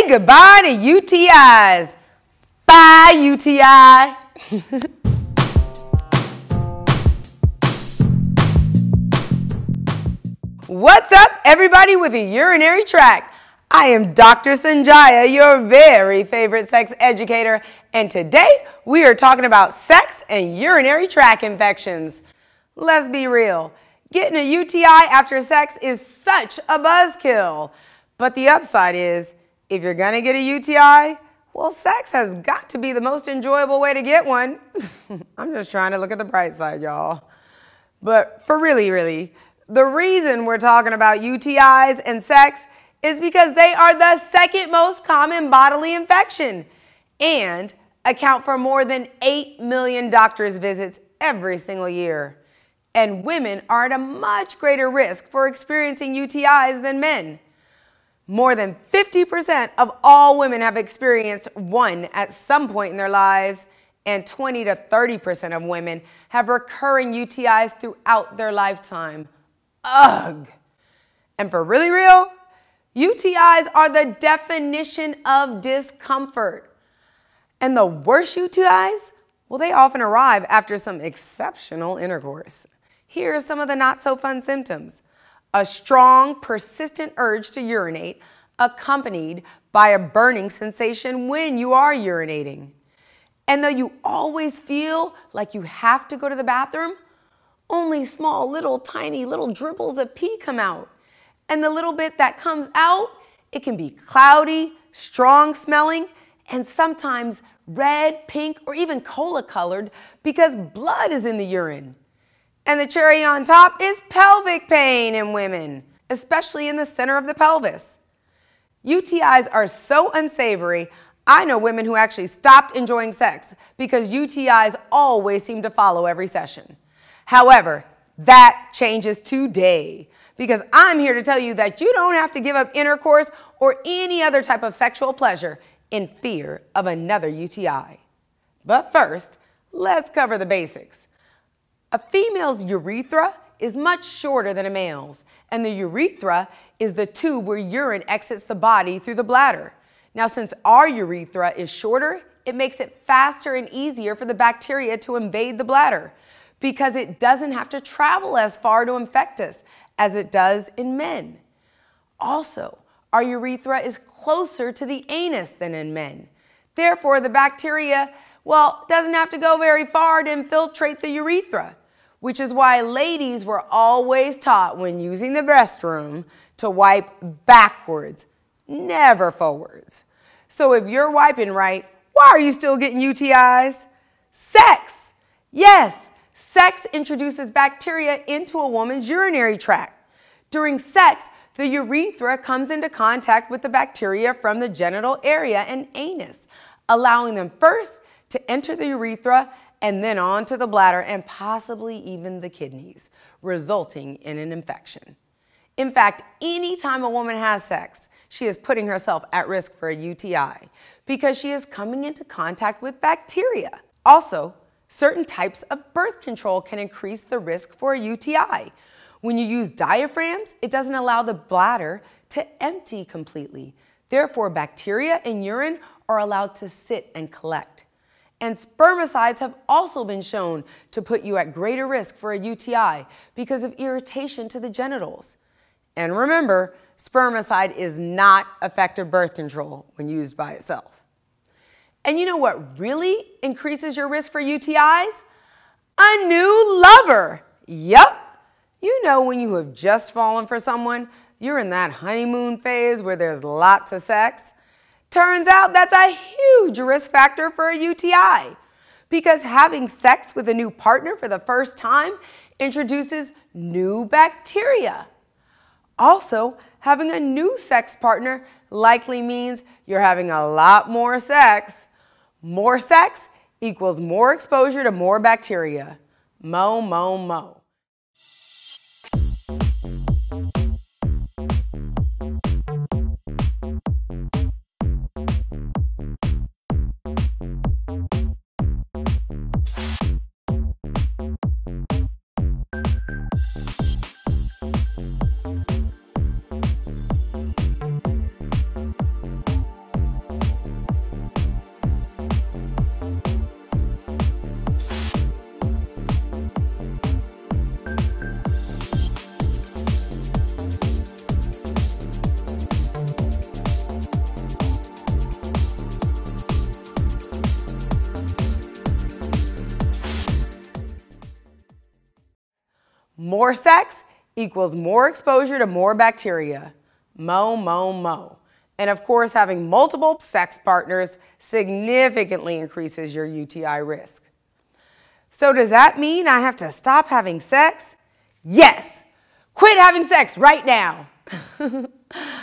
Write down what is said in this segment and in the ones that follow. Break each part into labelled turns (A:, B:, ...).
A: Say goodbye to UTIs. Bye, UTI. What's up, everybody with a urinary tract? I am Dr. SONJIA, your very favorite sex educator, and today we are talking about sex and urinary tract infections. Let's be real, getting a UTI after sex is such a buzzkill. But the upside is, if you're gonna get a UTI, well, sex has got to be the most enjoyable way to get one. I'm just trying to look at the bright side, y'all. But for really, the reason we're talking about UTIs and sex is because they are the second most common bodily infection and account for more than 8 million doctor's visits every single year. And women are at a much greater risk for experiencing UTIs than men. More than 50% of all women have experienced one at some point in their lives, and 20 to 30% of women have recurring UTIs throughout their lifetime. Ugh! And for really real, UTIs are the definition of discomfort. And the worst UTIs, well, they often arrive after some exceptional intercourse. Here are some of the not so fun symptoms. A strong, persistent urge to urinate, accompanied by a burning sensation when you are urinating. And though you always feel like you have to go to the bathroom, only small, tiny little dribbles of pee come out. And the little bit that comes out, it can be cloudy, strong smelling, and sometimes red, pink, or even cola colored because blood is in the urine. And the cherry on top is pelvic pain in women, especially in the center of the pelvis. UTIs are so unsavory, I know women who actually stopped enjoying sex because UTIs always seem to follow every session. However, that changes today because I'm here to tell you that you don't have to give up intercourse or any other type of sexual pleasure in fear of another UTI. But first, let's cover the basics. A female's urethra is much shorter than a male's, and the urethra is the tube where urine exits the body through the bladder. Now, since our urethra is shorter, it makes it faster and easier for the bacteria to invade the bladder because it doesn't have to travel as far to infect us as it does in men. Also, our urethra is closer to the anus than in men. Therefore, the bacteria, well, doesn't have to go very far to infiltrate the urethra, which is why ladies were always taught when using the restroom to wipe backwards, never forwards. So if you're wiping right, why are you still getting UTIs? Sex. Yes, sex introduces bacteria into a woman's urinary tract. During sex, the urethra comes into contact with the bacteria from the genital area and anus, allowing them first to enter the urethra and then onto the bladder and possibly even the kidneys, resulting in an infection. In fact, anytime a woman has sex, she is putting herself at risk for a UTI because she is coming into contact with bacteria. Also, certain types of birth control can increase the risk for a UTI. When you use diaphragms, it doesn't allow the bladder to empty completely. Therefore, bacteria and urine are allowed to sit and collect. And spermicides have also been shown to put you at greater risk for a UTI because of irritation to the genitals. And remember, spermicide is not effective birth control when used by itself. And you know what really increases your risk for UTIs? A new lover. Yup. You know when you have just fallen for someone, you're in that honeymoon phase where there's lots of sex. Turns out that's a huge risk factor for a UTI because having sex with a new partner for the first time introduces new bacteria. Also, having a new sex partner likely means you're having a lot more sex. More sex equals more exposure to more bacteria. Mo, mo, mo. More sex equals more exposure to more bacteria. Mo, mo, mo. And of course, having multiple sex partners significantly increases your UTI risk. So does that mean I have to stop having sex? Yes. Quit having sex right now.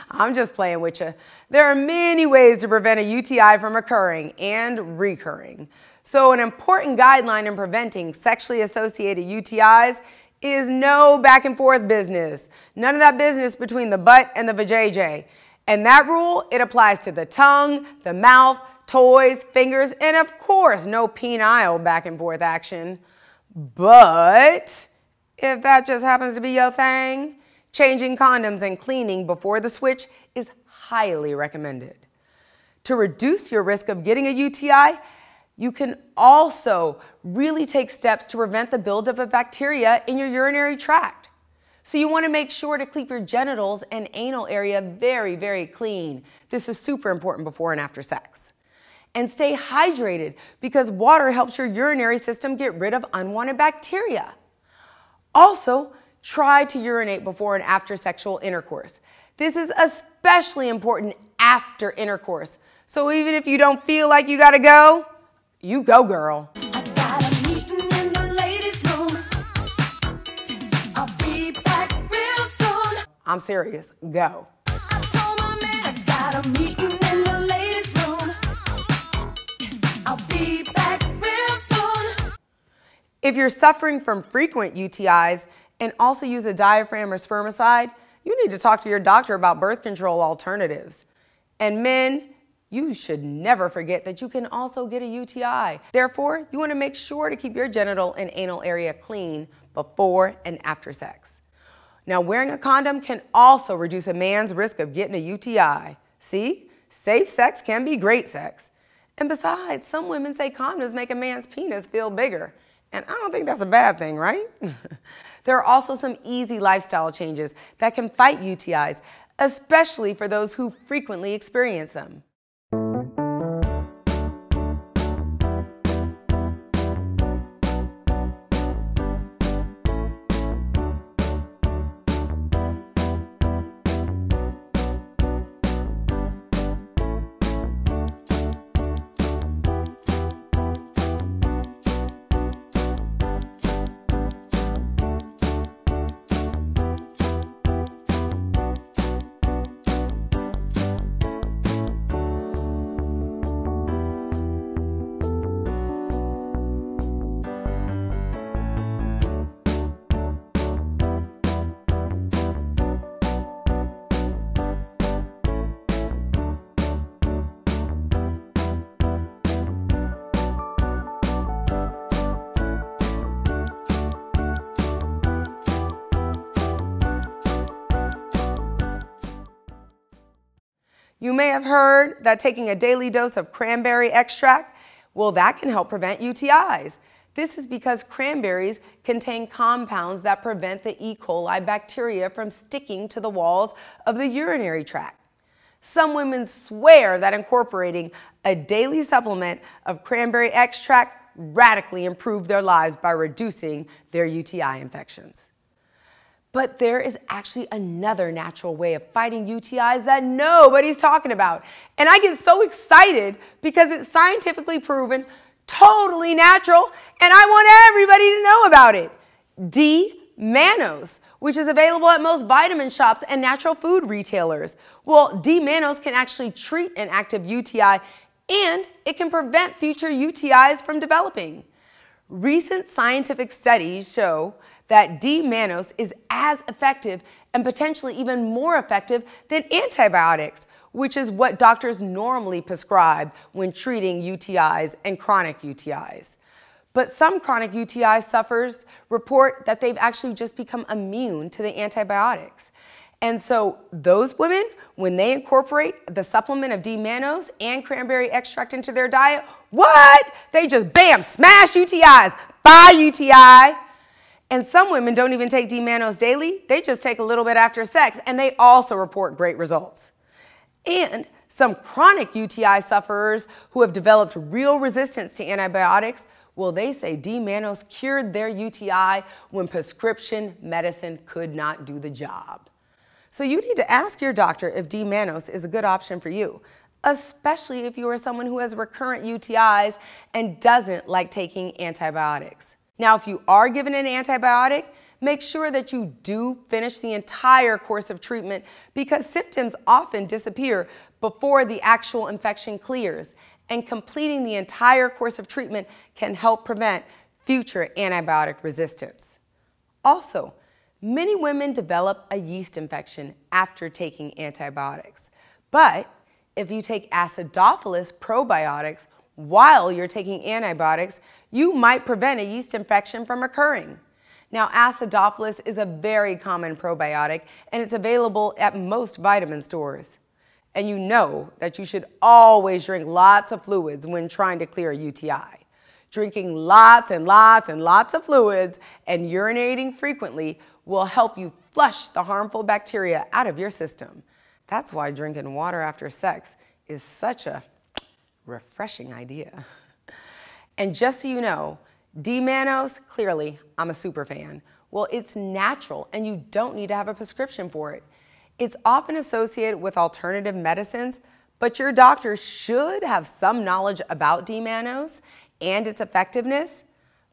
A: I'm just playing with you. There are many ways to prevent a UTI from occurring and recurring. So an important guideline in preventing sexually associated UTIs is no back and forth business. None of that business between the butt and the vajayjay. And that rule, it applies to the tongue, the mouth, toys, fingers, and of course, no penile back and forth action. But if that just happens to be your thing, changing condoms and cleaning before the switch is highly recommended. To reduce your risk of getting a UTI, you can also really take steps to prevent the buildup of bacteria in your urinary tract. So you want to make sure to keep your genitals and anal area very, very clean. This is super important before and after sex. And stay hydrated because water helps your urinary system get rid of unwanted bacteria. Also, try to urinate before and after sexual intercourse. This is especially important after intercourse. So even if you don't feel like you gotta go, you go, girl.
B: I got a meeting in the ladies' room. I'll be back real soon.
A: I'm serious, go.
B: I told my man I got a meeting in the ladies' room. I'll be back real soon.
A: If you're suffering from frequent UTIs and also use a diaphragm or spermicide, you need to talk to your doctor about birth control alternatives. And men, you should never forget that you can also get a UTI. Therefore, you want to make sure to keep your genital and anal area clean before and after sex. Now, wearing a condom can also reduce a man's risk of getting a UTI. See, safe sex can be great sex. And besides, some women say condoms make a man's penis feel bigger. And I don't think that's a bad thing, right? There are also some easy lifestyle changes that can fight UTIs, especially for those who frequently experience them. You may have heard that taking a daily dose of cranberry extract, well, that can help prevent UTIs. This is because cranberries contain compounds that prevent the E. coli bacteria from sticking to the walls of the urinary tract. Some women swear that incorporating a daily supplement of cranberry extract radically improved their lives by reducing their UTI infections. But there is actually another natural way of fighting UTIs that nobody's talking about. And I get so excited because it's scientifically proven, totally natural, and I want everybody to know about it. D-mannose, which is available at most vitamin shops and natural food retailers. Well, D-mannose can actually treat an active UTI and it can prevent future UTIs from developing. Recent scientific studies show that D-mannose is as effective and potentially even more effective than antibiotics, which is what doctors normally prescribe when treating UTIs and chronic UTIs. But some chronic UTI sufferers report that they've actually just become immune to the antibiotics. And so those women, when they incorporate the supplement of D-mannose and cranberry extract into their diet, what? They just, bam, smash UTIs, bye UTI. And some women don't even take D-mannose daily. They just take a little bit after sex, and they also report great results. And some chronic UTI sufferers who have developed real resistance to antibiotics, Well, they say D-mannose cured their UTI when prescription medicine could not do the job. So you need to ask your doctor if D-mannose is a good option for you, especially if you are someone who has recurrent UTIs and doesn't like taking antibiotics. Now, if you are given an antibiotic, make sure that you do finish the entire course of treatment because symptoms often disappear before the actual infection clears, and completing the entire course of treatment can help prevent future antibiotic resistance. Also, many women develop a yeast infection after taking antibiotics, but if you take acidophilus probiotics while you're taking antibiotics, you might prevent a yeast infection from occurring. Now, acidophilus is a very common probiotic, and it's available at most vitamin stores. And you know that you should always drink lots of fluids when trying to clear a UTI. Drinking lots and lots and lots of fluids and urinating frequently will help you flush the harmful bacteria out of your system. That's why drinking water after sex is such a refreshing idea. And just so you know, D-mannose, clearly, I'm a super fan. Well, it's natural and you don't need to have a prescription for it. It's often associated with alternative medicines, but your doctor should have some knowledge about D-mannose and its effectiveness.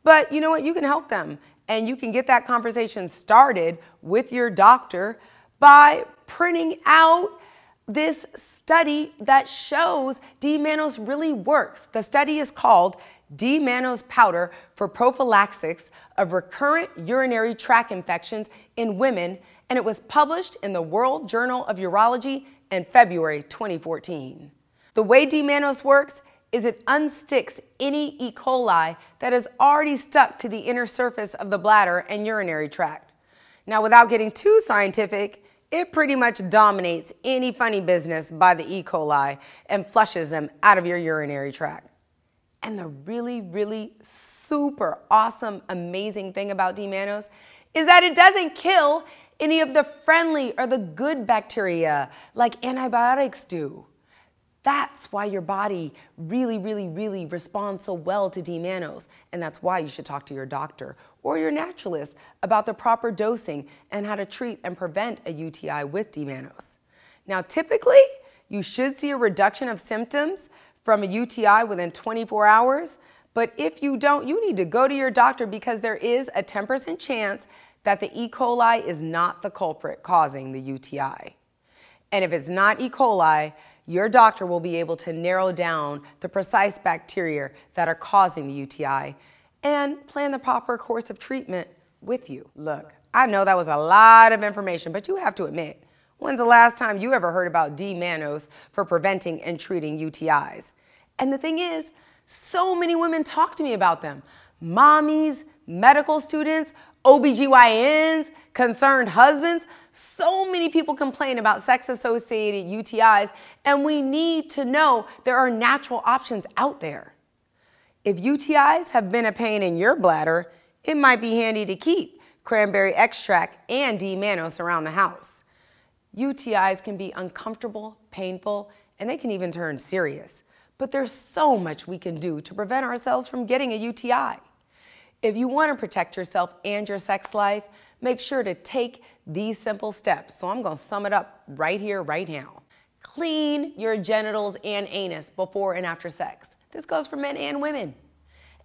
A: But you know what? You can help them, and you can get that conversation started with your doctor by printing out this study that shows D-mannose really works. The study is called D-mannose powder for prophylaxis of recurrent urinary tract infections in women, and it was published in the World Journal of Urology in February 2014. The way D-mannose works is it unsticks any E. coli that is already stuck to the inner surface of the bladder and urinary tract. Now, without getting too scientific, it pretty much dominates any funny business by the E. coli and flushes them out of your urinary tract. And the really, really super awesome, amazing thing about D-mannose is that it doesn't kill any of the friendly or the good bacteria like antibiotics do. That's why your body really, really, really responds so well to D-mannose, and that's why you should talk to your doctor or your naturalist about the proper dosing and how to treat and prevent a UTI with D-mannose. Now, typically, you should see a reduction of symptoms from a UTI within 24 hours, but if you don't, you need to go to your doctor because there is a 10% chance that the E. coli is not the culprit causing the UTI. And if it's not E. coli, your doctor will be able to narrow down the precise bacteria that are causing the UTI and plan the proper course of treatment with you. Look, I know that was a lot of information, but you have to admit, when's the last time you ever heard about D-mannose for preventing and treating UTIs? And the thing is, so many women talk to me about them. Mommies, medical students, OBGYNs, concerned husbands. So many people complain about sex-associated UTIs, and we need to know there are natural options out there. If UTIs have been a pain in your bladder, it might be handy to keep cranberry extract and D-mannose around the house. UTIs can be uncomfortable, painful, and they can even turn serious. But there's so much we can do to prevent ourselves from getting a UTI. If you want to protect yourself and your sex life, make sure to take these simple steps. So I'm going to sum it up right here, right now. Clean your genitals and anus before and after sex. This goes for men and women.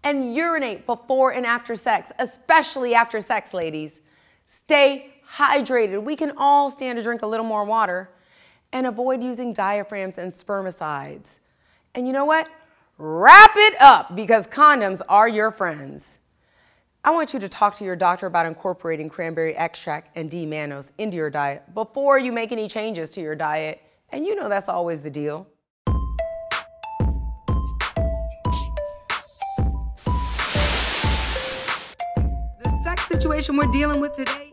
A: And urinate before and after sex, especially after sex, ladies. Stay hydrated. We can all stand to drink a little more water. And avoid using diaphragms and spermicides. And you know what? Wrap it up because condoms are your friends. I want you to talk to your doctor about incorporating cranberry extract and D-mannose into your diet before you make any changes to your diet. And you know that's always the deal. The sex situation we're dealing with today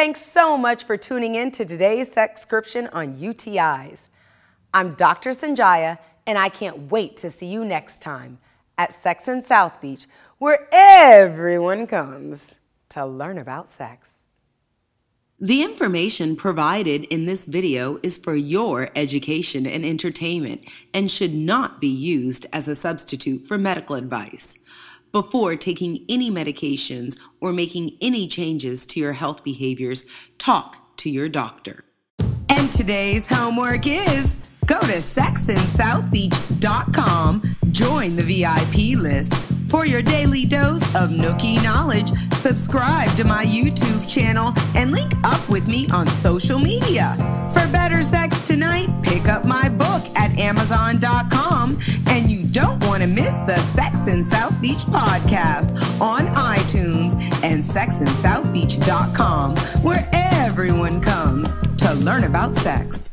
A: Thanks so much for tuning in to today's Sexscription on UTIs. I'm Dr. SONJIA, and I can't wait to see you next time. at Sex in South Beach, where everyone comes to learn about sex.
C: The information provided in this video is for your education and entertainment and should not be used as a substitute for medical advice. Before taking any medications or making any changes to your health behaviors, talk to your doctor. And today's homework is go to sexinsouthbeach.com, join the VIP list. For your daily dose of nookie knowledge, subscribe to my YouTube channel and link up with me on social media. For better sex tonight, pick up my book at Amazon.com, and you don't want to miss the Sex in South Beach podcast on iTunes and sexinsouthbeach.com, where everyone comes to learn about sex.